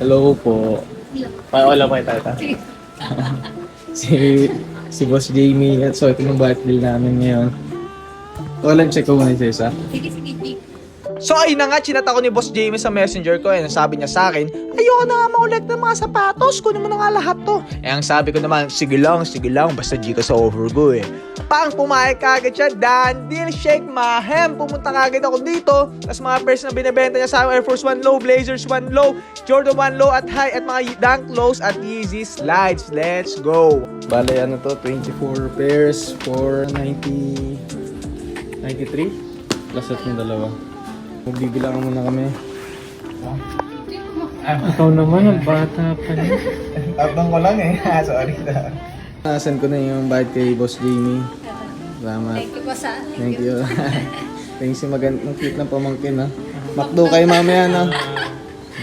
Hello po. Wala pa tata. si Boss Jamie at so ito yung birthday namin ngayon. Walang check ko muna sa isa. Sige, sige, Vic. So ayun na nga, chinat ako ni Boss Jamie sa messenger ko. And sabi niya sa akin, ayoko na nga ma-collect ng mga sapatos. Kunin mo na nga lahat to. Eh ang sabi ko naman, sige lang, basta G ka sa offer ko eh. Pang pumayag kagad siya, Dan, deal, shake, mahem. Pumunta kagad ako dito. Tapos mga pairs na binibenta niya sa Air Force 1 low, Blazers 1 low, Jordan 1 low at high, at mga Dunk lows at Yeezy slides. Let's go! Bale ano to, 24 pairs for 93 plus at yung dalawa. Magbibilangan muna kami. Ikaw naman, ang bata pa niya. Abang ko lang eh. Sorry na. Send ko na yung bayad kay Boss Jamie. Salamat. Thank you po sa... Thank you. Thanks yung magandang cute ng pamangkin ha. Makdo kayo mamaya no.